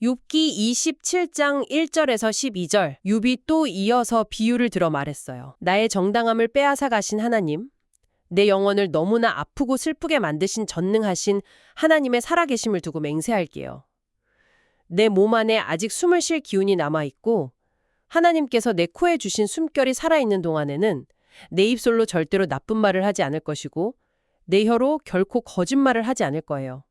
욥기 27장 1절에서 12절, 욥이 또 이어서 비유를 들어 말했어요. 나의 정당함을 빼앗아 가신 하나님, 내 영혼을 너무나 아프고 슬프게 만드신 전능하신 하나님의 살아계심을 두고 맹세할게요. 내 몸 안에 아직 숨을 쉴 기운이 남아있고 하나님께서 내 코에 주신 숨결이 살아있는 동안에는 내 입술로 절대로 나쁜 말을 하지 않을 것이고 내 혀로 결코 거짓말을 하지 않을 거예요.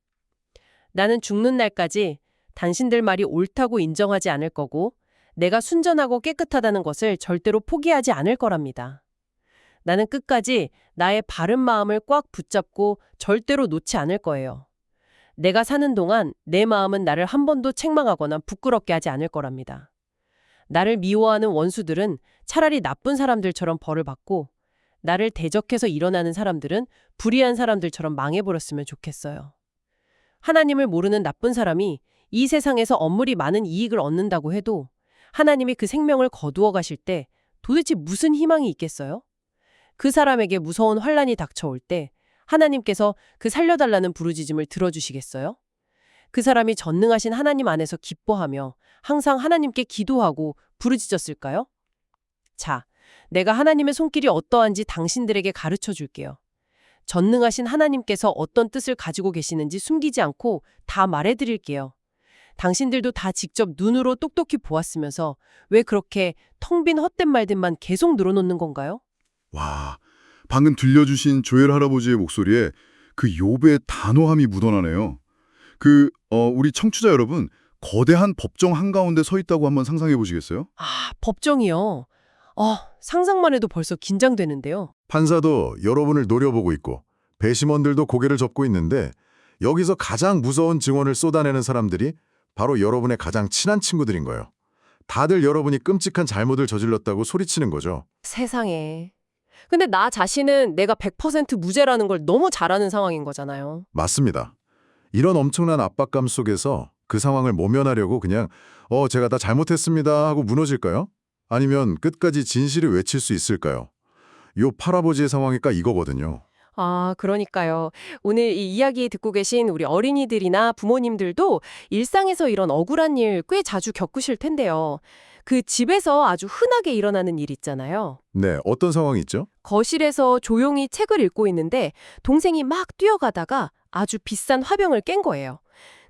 나는 죽는 날까지 당신들 말이 옳다고 인정하지 않을 거고 내가 순전하고 깨끗하다는 것을 절대로 포기하지 않을 거랍니다. 나는 끝까지 나의 바른 마음을 꽉 붙잡고 절대로 놓지 않을 거예요. 내가 사는 동안 내 마음은 나를 한 번도 책망하거나 부끄럽게 하지 않을 거랍니다. 나를 미워하는 원수들은 차라리 나쁜 사람들처럼 벌을 받고 나를 대적해서 일어나는 사람들은 불의한 사람들처럼 망해버렸으면 좋겠어요. 하나님을 모르는 나쁜 사람이 이 세상에서 엄물이 많은 이익을 얻는다고 해도 하나님이 그 생명을 거두어 가실 때 도대체 무슨 희망이 있겠어요? 그 사람에게 무서운 환란이 닥쳐올 때 하나님께서 그 살려달라는 부르짖음을 들어주시겠어요? 그 사람이 전능하신 하나님 안에서 기뻐하며 항상 하나님께 기도하고 부르짖었을까요? 자, 내가 하나님의 손길이 어떠한지 당신들에게 가르쳐 줄게요. 전능하신 하나님께서 어떤 뜻을 가지고 계시는지 숨기지 않고 다 말해드릴게요. 당신들도 다 직접 눈으로 똑똑히 보았으면서 왜 그렇게 텅 빈 헛된 말들만 계속 늘어놓는 건가요? 와, 방금 들려주신 조엘 할아버지의 목소리에 그 욥의 단호함이 묻어나네요. 우리 청취자 여러분, 거대한 법정 한가운데 서 있다고 한번 상상해 보시겠어요? 아, 법정이요. 상상만 해도 벌써 긴장되는데요. 판사도 여러분을 노려보고 있고 배심원들도 고개를 접고 있는데 여기서 가장 무서운 증언을 쏟아내는 사람들이 바로 여러분의 가장 친한 친구들인 거예요. 다들 여러분이 끔찍한 잘못을 저질렀다고 소리치는 거죠. 세상에. 근데 나 자신은 내가 100% 무죄라는 걸 너무 잘 아는 상황인 거잖아요. 맞습니다. 이런 엄청난 압박감 속에서 그 상황을 모면하려고 그냥 제가 다 잘못했습니다 하고 무너질까요? 아니면 끝까지 진실을 외칠 수 있을까요? 요 할아버지의 상황이니까 이거거든요. 아, 그러니까요. 오늘 이 이야기 듣고 계신 우리 어린이들이나 부모님들도 일상에서 이런 억울한 일 꽤 자주 겪으실 텐데요. 그 집에서 아주 흔하게 일어나는 일 있잖아요. 네, 어떤 상황이 있죠? 거실에서 조용히 책을 읽고 있는데 동생이 막 뛰어가다가 아주 비싼 화병을 깬 거예요.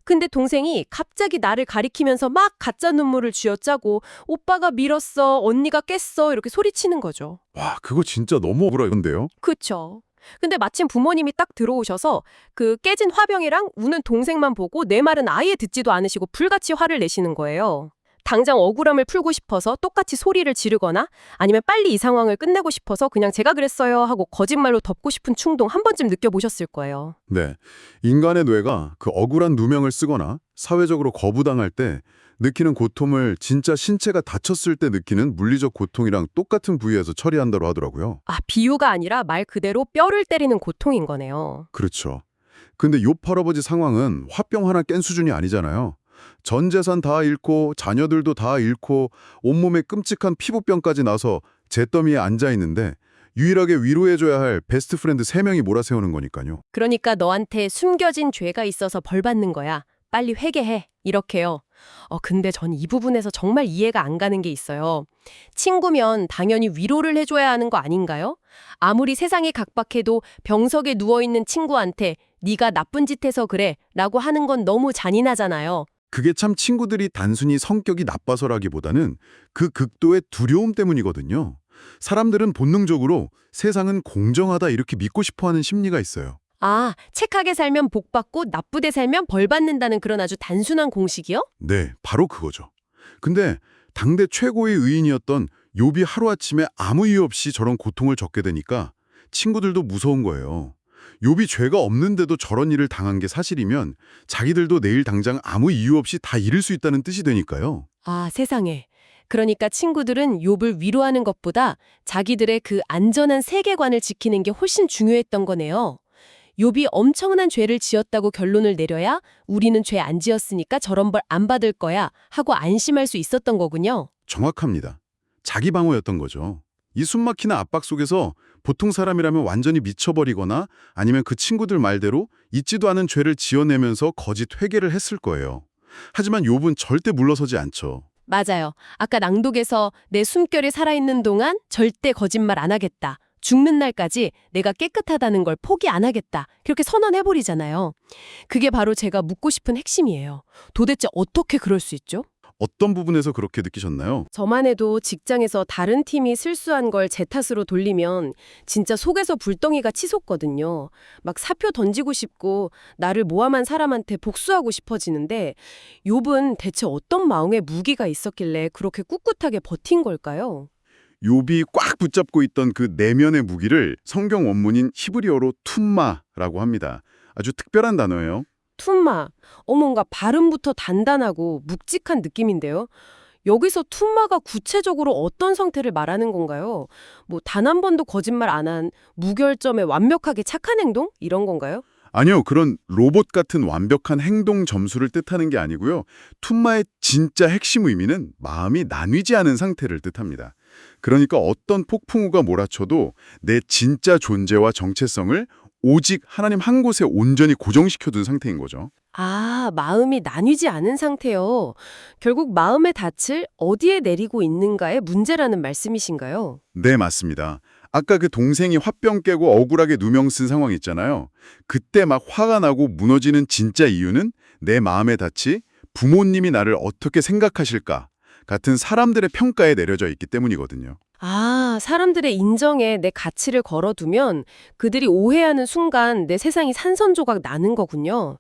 근데 동생이 갑자기 나를 가리키면서 막 가짜 눈물을 쥐어짜고 오빠가 밀었어, 언니가 깼어 이렇게 소리치는 거죠. 와, 그거 진짜 너무 억울한데요? 그쵸. 근데 마침 부모님이 딱 들어오셔서 그 깨진 화병이랑 우는 동생만 보고 내 말은 아예 듣지도 않으시고 불같이 화를 내시는 거예요. 당장 억울함을 풀고 싶어서 똑같이 소리를 지르거나 아니면 빨리 이 상황을 끝내고 싶어서 그냥 제가 그랬어요 하고 거짓말로 덮고 싶은 충동 한 번쯤 느껴보셨을 거예요. 네. 인간의 뇌가 그 억울한 누명을 쓰거나 사회적으로 거부당할 때 느끼는 고통을 진짜 신체가 다쳤을 때 느끼는 물리적 고통이랑 똑같은 부위에서 처리한다고 하더라고요. 아, 비유가 아니라 말 그대로 뼈를 때리는 고통인 거네요. 그렇죠. 근데 욥 할아버지 상황은 화병 하나 깬 수준이 아니잖아요. 전 재산 다 잃고 자녀들도 다 잃고 온몸에 끔찍한 피부병까지 나서 잿더미에 앉아 있는데 유일하게 위로해줘야 할 베스트 프렌드 3명이 몰아세우는 거니까요. 그러니까 너한테 숨겨진 죄가 있어서 벌 받는 거야. 빨리 회개해. 이렇게요. 근데 전 이 부분에서 정말 이해가 안 가는 게 있어요. 친구면 당연히 위로를 해줘야 하는 거 아닌가요? 아무리 세상이 각박해도 병석에 누워있는 친구한테 네가 나쁜 짓 해서 그래 라고 하는 건 너무 잔인하잖아요. 그게 참 친구들이 단순히 성격이 나빠서라기보다는 그 극도의 두려움 때문이거든요. 사람들은 본능적으로 세상은 공정하다 이렇게 믿고 싶어하는 심리가 있어요. 아, 착하게 살면 복 받고 나쁘게 살면 벌 받는다는 그런 아주 단순한 공식이요? 네, 바로 그거죠. 근데 당대 최고의 의인이었던 욥이 하루아침에 아무 이유 없이 저런 고통을 겪게 되니까 친구들도 무서운 거예요. 욥이 죄가 없는데도 저런 일을 당한 게 사실이면 자기들도 내일 당장 아무 이유 없이 다 잃을 수 있다는 뜻이 되니까요. 아, 세상에. 그러니까 친구들은 욥을 위로하는 것보다 자기들의 그 안전한 세계관을 지키는 게 훨씬 중요했던 거네요. 욥이 엄청난 죄를 지었다고 결론을 내려야 우리는 죄 안 지었으니까 저런 벌 안 받을 거야 하고 안심할 수 있었던 거군요. 정확합니다. 자기 방어였던 거죠. 이 숨막히는 압박 속에서 보통 사람이라면 완전히 미쳐버리거나 아니면 그 친구들 말대로 잊지도 않은 죄를 지어내면서 거짓 회개를 했을 거예요. 하지만 욥은 절대 물러서지 않죠. 맞아요. 아까 낭독에서 내 숨결이 살아있는 동안 절대 거짓말 안 하겠다. 죽는 날까지 내가 깨끗하다는 걸 포기 안 하겠다. 그렇게 선언해버리잖아요. 그게 바로 제가 묻고 싶은 핵심이에요. 도대체 어떻게 그럴 수 있죠? 어떤 부분에서 그렇게 느끼셨나요? 저만 해도 직장에서 다른 팀이 실수한 걸 제 탓으로 돌리면 진짜 속에서 불덩이가 치솟거든요. 막 사표 던지고 싶고 나를 모함한 사람한테 복수하고 싶어지는데 욥은 대체 어떤 마음의 무기가 있었길래 그렇게 꿋꿋하게 버틴 걸까요? 욥이 꽉 붙잡고 있던 그 내면의 무기를 성경 원문인 히브리어로 툼마라고 합니다. 아주 특별한 단어예요. 툰마. 뭔가 발음부터 단단하고 묵직한 느낌인데요. 여기서 툰마가 구체적으로 어떤 상태를 말하는 건가요? 뭐 단 한 번도 거짓말 안 한 무결점에 완벽하게 착한 행동? 이런 건가요? 아니요, 그런 로봇 같은 완벽한 행동 점수를 뜻하는 게 아니고요. 툰마의 진짜 핵심 의미는 마음이 나뉘지 않은 상태를 뜻합니다. 그러니까 어떤 폭풍우가 몰아쳐도 내 진짜 존재와 정체성을 오직 하나님 한 곳에 온전히 고정시켜둔 상태인 거죠. 아, 마음이 나뉘지 않은 상태요. 결국 마음의 닻을 어디에 내리고 있는가의 문제라는 말씀이신가요? 네, 맞습니다. 아까 그 동생이 화병 깨고 억울하게 누명 쓴 상황 있잖아요. 그때 막 화가 나고 무너지는 진짜 이유는 내 마음의 닻이 부모님이 나를 어떻게 생각하실까 같은 사람들의 평가에 내려져 있기 때문이거든요. 아, 사람들의 인정에 내 가치를 걸어두면 그들이 오해하는 순간 내 세상이 산산조각 나는 거군요.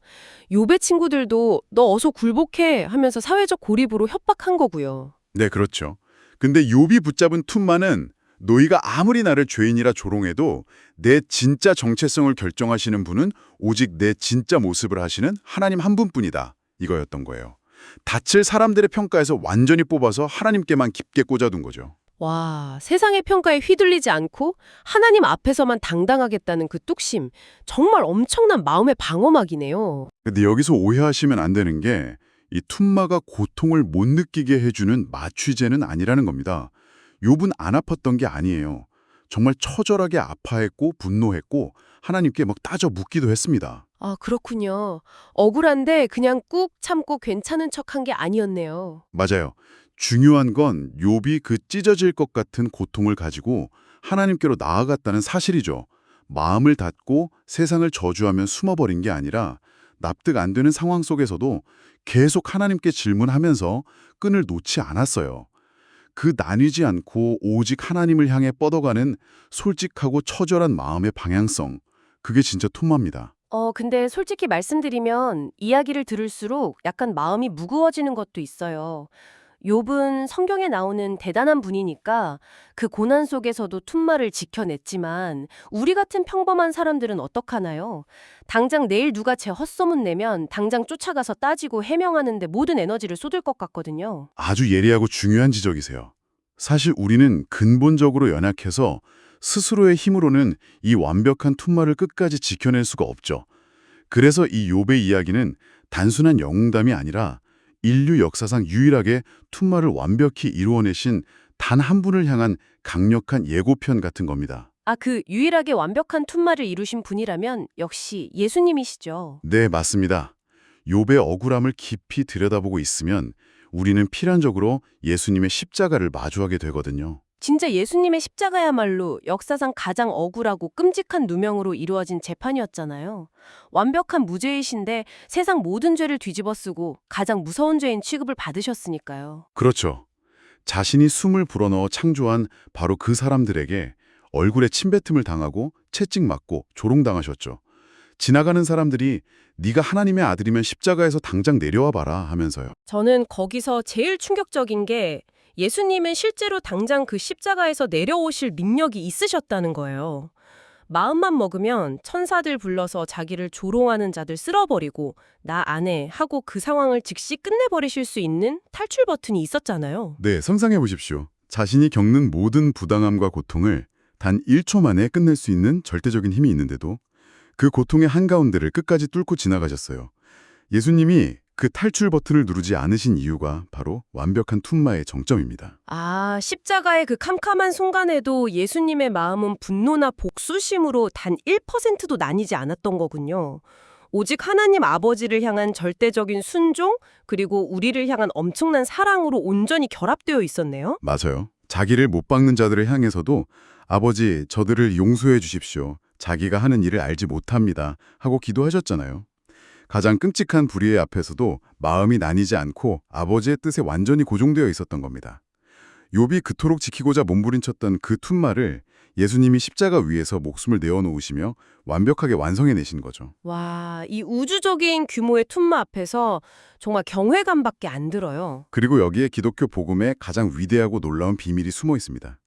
욥의 친구들도 너 어서 굴복해 하면서 사회적 고립으로 협박한 거고요. 네, 그렇죠. 근데 욥이 붙잡은 툰마는 너희가 아무리 나를 죄인이라 조롱해도 내 진짜 정체성을 결정하시는 분은 오직 내 진짜 모습을 하시는 하나님 한 분뿐이다. 이거였던 거예요. 닻을 사람들의 평가에서 완전히 뽑아서 하나님께만 깊게 꽂아둔 거죠. 와, 세상의 평가에 휘둘리지 않고 하나님 앞에서만 당당하겠다는 그 뚝심. 정말 엄청난 마음의 방어막이네요. 근데 여기서 오해하시면 안 되는 게 이 툰마가 고통을 못 느끼게 해주는 마취제는 아니라는 겁니다. 욥은 안 아팠던 게 아니에요. 정말 처절하게 아파했고 분노했고 하나님께 막 따져 묻기도 했습니다. 아, 그렇군요. 억울한데 그냥 꾹 참고 괜찮은 척한 게 아니었네요. 맞아요. 중요한 건 욥이 그 찢어질 것 같은 고통을 가지고 하나님께로 나아갔다는 사실이죠. 마음을 닫고 세상을 저주하며 숨어버린 게 아니라 납득 안 되는 상황 속에서도 계속 하나님께 질문하면서 끈을 놓지 않았어요. 그 나뉘지 않고 오직 하나님을 향해 뻗어가는 솔직하고 처절한 마음의 방향성, 그게 진짜 툰마입니다. 근데 솔직히 말씀드리면 이야기를 들을수록 약간 마음이 무거워지는 것도 있어요. 욥은 성경에 나오는 대단한 분이니까 그 고난 속에서도 툰마를 지켜냈지만 우리 같은 평범한 사람들은 어떡하나요? 당장 내일 누가 제 헛소문 내면 당장 쫓아가서 따지고 해명하는데 모든 에너지를 쏟을 것 같거든요. 아주 예리하고 중요한 지적이세요. 사실 우리는 근본적으로 연약해서 스스로의 힘으로는 이 완벽한 툰마를 끝까지 지켜낼 수가 없죠. 그래서 이 욥의 이야기는 단순한 영웅담이 아니라 인류 역사상 유일하게 툰마를 완벽히 이루어내신 단 한 분을 향한 강력한 예고편 같은 겁니다. 아, 그 유일하게 완벽한 툰마를 이루신 분이라면 역시 예수님이시죠. 네, 맞습니다. 욥의 억울함을 깊이 들여다보고 있으면 우리는 필연적으로 예수님의 십자가를 마주하게 되거든요. 진짜 예수님의 십자가야말로 역사상 가장 억울하고 끔찍한 누명으로 이루어진 재판이었잖아요. 완벽한 무죄이신데 세상 모든 죄를 뒤집어쓰고 가장 무서운 죄인 취급을 받으셨으니까요. 그렇죠. 자신이 숨을 불어넣어 창조한 바로 그 사람들에게 얼굴에 침뱉음을 당하고 채찍맞고 조롱당하셨죠. 지나가는 사람들이 네가 하나님의 아들이면 십자가에서 당장 내려와 봐라 하면서요. 저는 거기서 제일 충격적인 게 예수님은 실제로 당장 그 십자가에서 내려오실 능력이 있으셨다는 거예요. 마음만 먹으면 천사들 불러서 자기를 조롱하는 자들 쓸어버리고 나 안 해 하고 그 상황을 즉시 끝내버리실 수 있는 탈출 버튼이 있었잖아요. 네, 상상해 보십시오. 자신이 겪는 모든 부당함과 고통을 단 1초 만에 끝낼 수 있는 절대적인 힘이 있는데도 그 고통의 한가운데를 끝까지 뚫고 지나가셨어요. 예수님이 그 탈출 버튼을 누르지 않으신 이유가 바로 완벽한 툰마의 정점입니다. 아, 십자가의 그 캄캄한 순간에도 예수님의 마음은 분노나 복수심으로 단 1%도 나뉘지 않았던 거군요. 오직 하나님 아버지를 향한 절대적인 순종, 그리고 우리를 향한 엄청난 사랑으로 온전히 결합되어 있었네요. 맞아요. 자기를 못 박는 자들을 향해서도 아버지, 저들을 용서해 주십시오. 자기가 하는 일을 알지 못합니다. 하고 기도하셨잖아요. 가장 끔찍한 불의의 앞에서도 마음이 나뉘지 않고 아버지의 뜻에 완전히 고정되어 있었던 겁니다. 욥이 그토록 지키고자 몸부림쳤던 그 툽말을 예수님이 십자가 위에서 목숨을 내어놓으시며 완벽하게 완성해내신 거죠. 와, 이 우주적인 규모의 툰마 앞에서 정말 경외감밖에 안 들어요. 그리고 여기에 기독교 복음의 가장 위대하고 놀라운 비밀이 숨어 있습니다.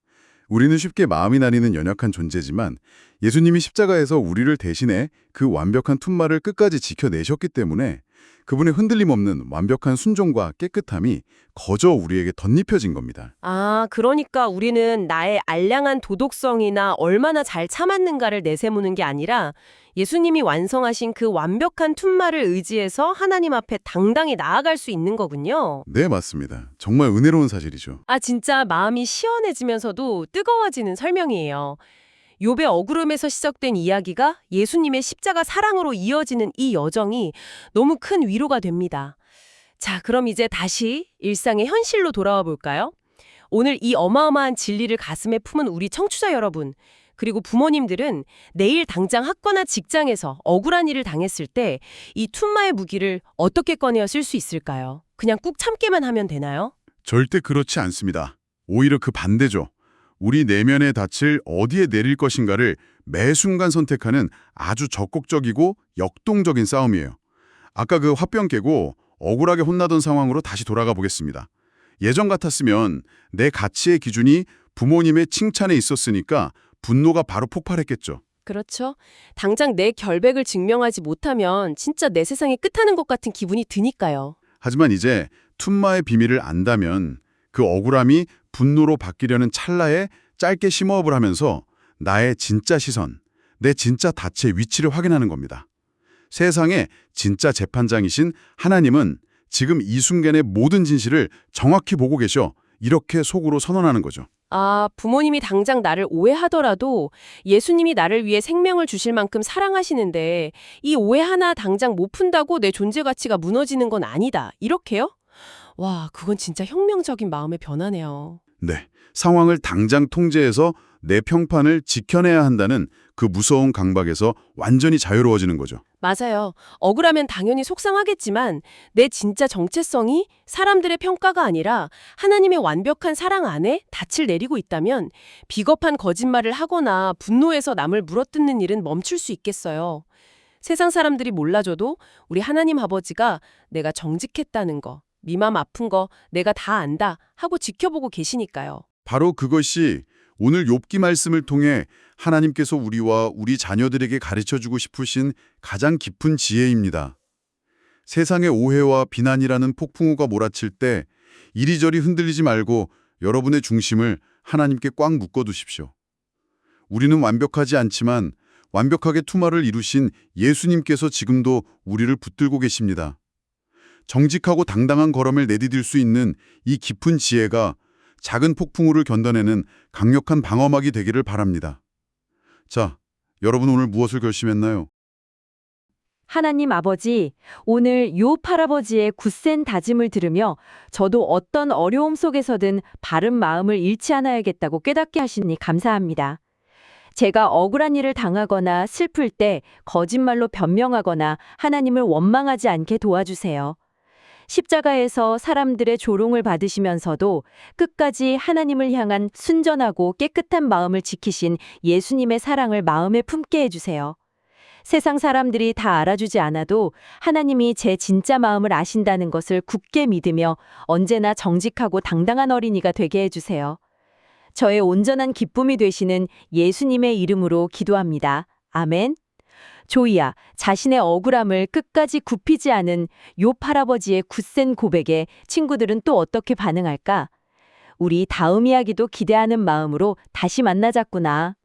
우리는 쉽게 마음이 나뉘는 연약한 존재지만 예수님이 십자가에서 우리를 대신해 그 완벽한 툽마를 끝까지 지켜내셨기 때문에 그분의 흔들림 없는 완벽한 순종과 깨끗함이 거저 우리에게 덧입혀진 겁니다. 아, 그러니까 우리는 나의 알량한 도덕성이나 얼마나 잘 참았는가를 내세우는 게 아니라 예수님이 완성하신 그 완벽한 툽마를 의지해서 하나님 앞에 당당히 나아갈 수 있는 거군요. 네, 맞습니다. 정말 은혜로운 사실이죠. 아, 진짜 마음이 시원해지면서도 뜨거워지는 설명이에요. 욥의 억울함에서 시작된 이야기가 예수님의 십자가 사랑으로 이어지는 이 여정이 너무 큰 위로가 됩니다. 자, 그럼 이제 다시 일상의 현실로 돌아와 볼까요? 오늘 이 어마어마한 진리를 가슴에 품은 우리 청취자 여러분, 그리고 부모님들은 내일 당장 학교나 직장에서 억울한 일을 당했을 때 이 툰마의 무기를 어떻게 꺼내어 쓸 수 있을까요? 그냥 꾹 참기만 하면 되나요? 절대 그렇지 않습니다. 오히려 그 반대죠. 우리 내면의 닻을 어디에 내릴 것인가를 매 순간 선택하는 아주 적극적이고 역동적인 싸움이에요. 아까 그 화병 깨고 억울하게 혼나던 상황으로 다시 돌아가 보겠습니다. 예전 같았으면 내 가치의 기준이 부모님의 칭찬에 있었으니까 분노가 바로 폭발했겠죠. 그렇죠. 당장 내 결백을 증명하지 못하면 진짜 내 세상이 끝나는 것 같은 기분이 드니까요. 하지만 이제 툰마의 비밀을 안다면 그 억울함이 분노로 바뀌려는 찰나에 짧게 심호흡을 하면서 나의 진짜 시선, 내 진짜 닻의 위치를 확인하는 겁니다. 세상의 진짜 재판장이신 하나님은 지금 이 순간의 모든 진실을 정확히 보고 계셔. 이렇게 속으로 선언하는 거죠. 아, 부모님이 당장 나를 오해하더라도 예수님이 나를 위해 생명을 주실 만큼 사랑하시는데 이 오해 하나 당장 못 푼다고 내 존재 가치가 무너지는 건 아니다. 이렇게요? 와, 그건 진짜 혁명적인 마음의 변화네요. 네, 상황을 당장 통제해서 내 평판을 지켜내야 한다는 그 무서운 강박에서 완전히 자유로워지는 거죠. 맞아요. 억울하면 당연히 속상하겠지만 내 진짜 정체성이 사람들의 평가가 아니라 하나님의 완벽한 사랑 안에 닻을 내리고 있다면 비겁한 거짓말을 하거나 분노해서 남을 물어뜯는 일은 멈출 수 있겠어요. 세상 사람들이 몰라줘도 우리 하나님 아버지가 내가 정직했다는 거, 네 맘 아픈 거 내가 다 안다 하고 지켜보고 계시니까요. 바로 그것이 오늘 욥기 말씀을 통해 하나님께서 우리와 우리 자녀들에게 가르쳐주고 싶으신 가장 깊은 지혜입니다. 세상의 오해와 비난이라는 폭풍우가 몰아칠 때 이리저리 흔들리지 말고 여러분의 중심을 하나님께 꽉 묶어두십시오. 우리는 완벽하지 않지만 완벽하게 투마를 이루신 예수님께서 지금도 우리를 붙들고 계십니다. 정직하고 당당한 걸음을 내디딜 수 있는 이 깊은 지혜가 작은 폭풍우를 견뎌내는 강력한 방어막이 되기를 바랍니다. 자, 여러분 오늘 무엇을 결심했나요? 하나님 아버지, 오늘 욥 할아버지의 굳센 다짐을 들으며 저도 어떤 어려움 속에서든 바른 마음을 잃지 않아야겠다고 깨닫게 하시니 감사합니다. 제가 억울한 일을 당하거나 슬플 때 거짓말로 변명하거나 하나님을 원망하지 않게 도와주세요. 십자가에서 사람들의 조롱을 받으시면서도 끝까지 하나님을 향한 순전하고 깨끗한 마음을 지키신 예수님의 사랑을 마음에 품게 해주세요. 세상 사람들이 다 알아주지 않아도 하나님이 제 진짜 마음을 아신다는 것을 굳게 믿으며 언제나 정직하고 당당한 어린이가 되게 해주세요. 저의 온전한 기쁨이 되시는 예수님의 이름으로 기도합니다. 아멘. 조이야, 자신의 억울함을 끝까지 굽히지 않은 욥 할아버지의 굳센 고백에 친구들은 또 어떻게 반응할까? 우리 다음 이야기도 기대하는 마음으로 다시 만나자꾸나.